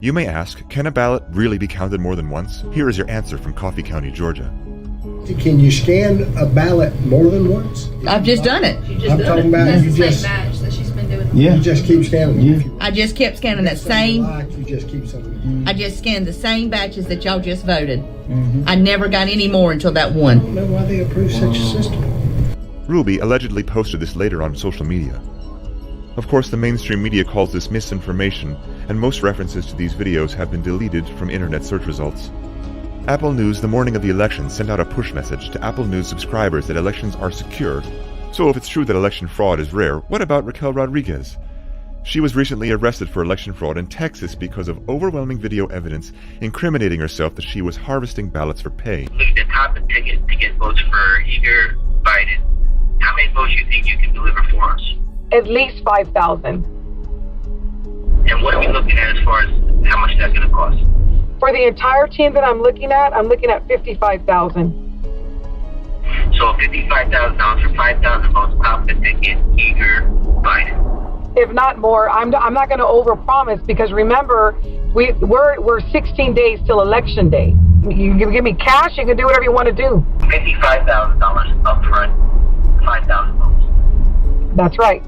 You may ask, can a ballot really be counted more than once? Here is your answer from Coffee County, Georgia. Can you scan a ballot more than once? I've just done it. I'm talking about That's you the just, same batch that she's been doing. you just keep scanning them. If you I just kept scanning that same. like, you just keep some. I just scanned the same batches that y'all just voted. I never got any more until that one. I don't know why they approve such a system. Ruby allegedly posted this later on social media. Of course, the mainstream media calls this misinformation, and most references to these videos have been deleted from internet search results. Apple News the morning of the election sent out a push message to Apple News subscribers that elections are secure. So if it's true that election fraud is rare, what about Raquel Rodriguez? She was recently arrested for election fraud in Texas because of overwhelming video evidence incriminating herself that she was harvesting ballots for pay. The top ticket to get votes for Eager Biden. How many votes do you think you can deliver for us? At least 5,000. And what are we looking at as far as how much that's going to cost? For the entire team that I'm looking at 55,000. So $55,000 for 5,000 votes, top the ticket, Eager Biden. If not more, I'm not going to overpromise, because remember, we're 16 days till election day. You give me cash, you can do whatever you want to do. $55,000 up front, 5,000 votes. That's right.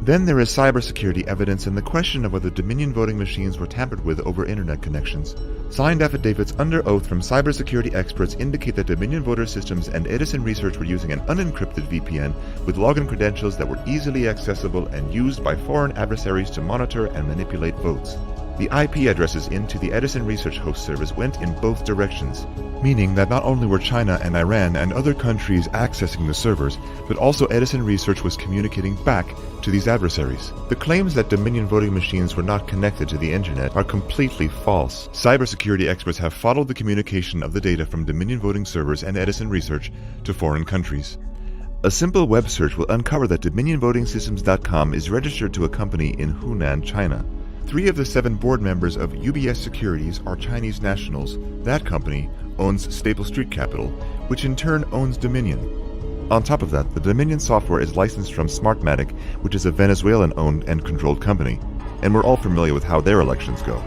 Then there is cybersecurity evidence and the question of whether Dominion voting machines were tampered with over internet connections. Signed affidavits under oath from cybersecurity experts indicate that Dominion voter systems and Edison Research were using an unencrypted VPN with login credentials that were easily accessible and used by foreign adversaries to monitor and manipulate votes. The IP addresses into the Edison Research host servers went in both directions, meaning that not only were China and Iran and other countries accessing the servers, but also Edison Research was communicating back to these adversaries. The claims that Dominion voting machines were not connected to the internet are completely false. Cybersecurity experts have followed the communication of the data from Dominion voting servers and Edison Research to foreign countries. A simple web search will uncover that DominionVotingSystems.com is registered to a company in Hunan, China. 3 of the 7 board members of UBS Securities are Chinese nationals. That company owns Staple Street Capital, which in turn owns Dominion. On top of that, the Dominion software is licensed from Smartmatic, which is a Venezuelan-owned and controlled company, and we're all familiar with how their elections go.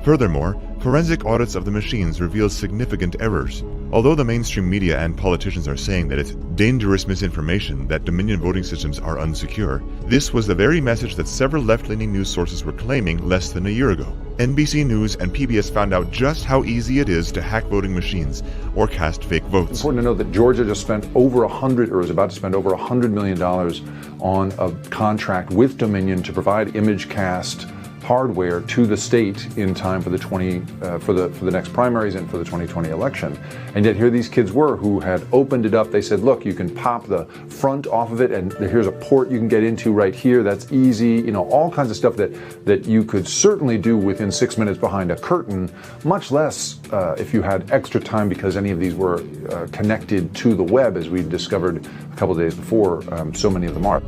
Furthermore, forensic audits of the machines reveal significant errors. Although the mainstream media and politicians are saying that it's dangerous misinformation that Dominion voting systems are unsecure, this was the very message that several left-leaning news sources were claiming less than a year ago. NBC News and PBS found out just how easy it is to hack voting machines or cast fake votes. It's important to know that Georgia just spent is about to spend over $100 million on a contract with Dominion to provide image cast hardware to the state in time for the next primaries and for the 2020 election. And yet here these kids were who had opened it up. They said, look, you can pop the front off of it, and here's a port you can get into right here. That's easy. All kinds of stuff that you could certainly do within 6 minutes behind a curtain, much less if you had extra time, because any of these were connected to the web, as we discovered a couple of days before. So many of them are.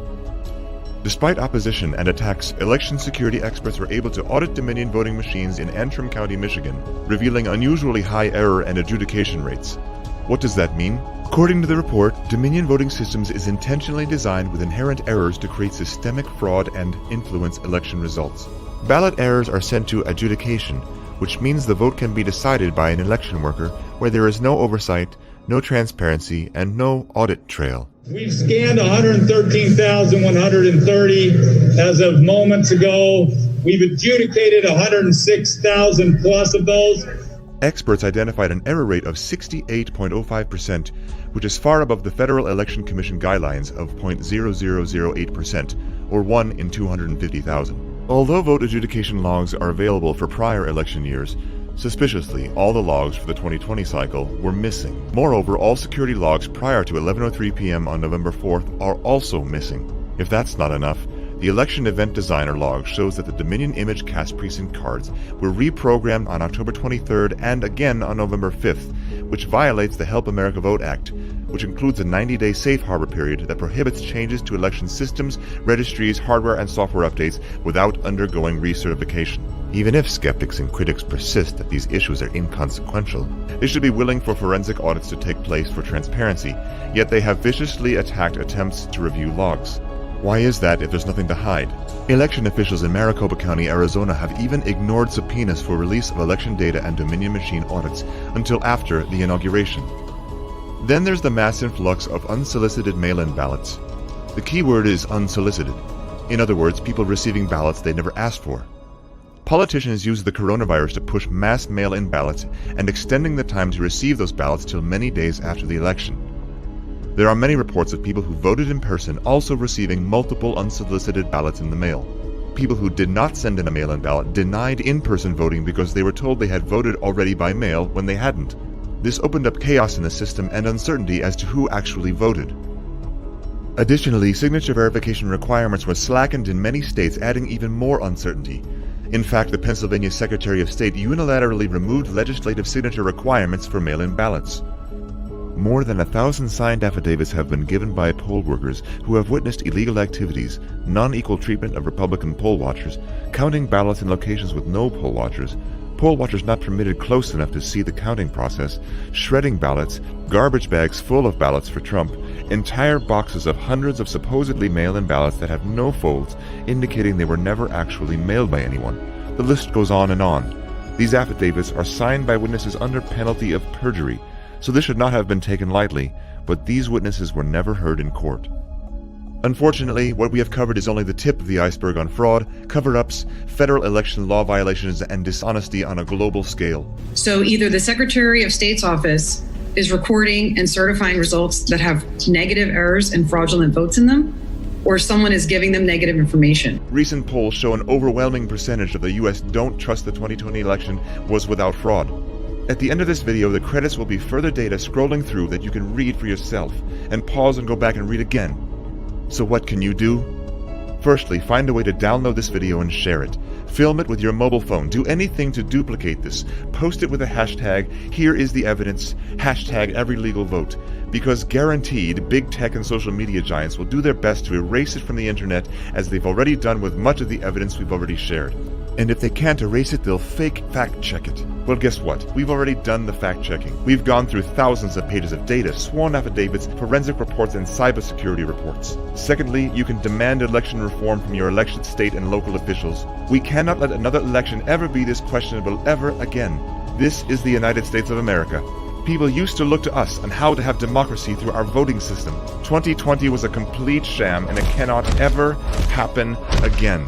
Despite opposition and attacks, election security experts were able to audit Dominion voting machines in Antrim County, Michigan, revealing unusually high error and adjudication rates. What does that mean? According to the report, Dominion Voting Systems is intentionally designed with inherent errors to create systemic fraud and influence election results. Ballot errors are sent to adjudication, which means the vote can be decided by an election worker where there is no oversight, no transparency, and no audit trail. We've scanned 113,130 as of moments ago. We've adjudicated 106,000 plus of those. Experts identified an error rate of 68.05%, which is far above the Federal Election Commission guidelines of 0.0008%, or 1 in 250,000. Although vote adjudication logs are available for prior election years, suspiciously, all the logs for the 2020 cycle were missing. Moreover, all security logs prior to 11:03 p.m. on November 4th are also missing. If that's not enough, the election event designer log shows that the Dominion image cast precinct cards were reprogrammed on October 23rd and again on November 5th, which violates the Help America Vote Act, which includes a 90-day safe harbor period that prohibits changes to election systems, registries, hardware, and software updates without undergoing recertification. Even if skeptics and critics persist that these issues are inconsequential, they should be willing for forensic audits to take place for transparency, yet they have viciously attacked attempts to review logs. Why is that if there's nothing to hide? Election officials in Maricopa County, Arizona have even ignored subpoenas for release of election data and Dominion machine audits until after the inauguration. Then there's the mass influx of unsolicited mail-in ballots. The key word is unsolicited. In other words, people receiving ballots they never asked for. Politicians use the coronavirus to push mass mail-in ballots and extending the time to receive those ballots till many days after the election. There are many reports of people who voted in person also receiving multiple unsolicited ballots in the mail. People who did not send in a mail-in ballot denied in-person voting because they were told they had voted already by mail when they hadn't. This opened up chaos in the system and uncertainty as to who actually voted. Additionally, signature verification requirements were slackened in many states, adding even more uncertainty. In fact, the Pennsylvania Secretary of State unilaterally removed legislative signature requirements for mail-in ballots. More than 1,000 signed affidavits have been given by poll workers who have witnessed illegal activities, non-equal treatment of Republican poll watchers, counting ballots in locations with no poll watchers not permitted close enough to see the counting process, shredding ballots, garbage bags full of ballots for Trump, entire boxes of hundreds of supposedly mail-in ballots that have no folds, indicating they were never actually mailed by anyone. The list goes on and on. These affidavits are signed by witnesses under penalty of perjury, so this should not have been taken lightly, but these witnesses were never heard in court. Unfortunately, what we have covered is only the tip of the iceberg on fraud, cover-ups, federal election law violations, and dishonesty on a global scale. So either the Secretary of State's office is recording and certifying results that have negative errors and fraudulent votes in them, or someone is giving them negative information. Recent polls show an overwhelming percentage of the U.S. don't trust the 2020 election was without fraud. At the end of this video, the credits will be further data scrolling through that you can read for yourself, and pause and go back and read again. So what can you do? Firstly, find a way to download this video and share it. Film it with your mobile phone. Do anything to duplicate this. Post it with a hashtag, "Here is the evidence," hashtag every legal vote. Because guaranteed, big tech and social media giants will do their best to erase it from the internet, as they've already done with much of the evidence we've already shared. And if they can't erase it, they'll fake fact-check it. Well, guess what? We've already done the fact-checking. We've gone through thousands of pages of data, sworn affidavits, forensic reports, and cybersecurity reports. Secondly, you can demand election reform from your elected state and local officials. We cannot let another election ever be this questionable ever again. This is the United States of America. People used to look to us on how to have democracy through our voting system. 2020 was a complete sham, and it cannot ever happen again.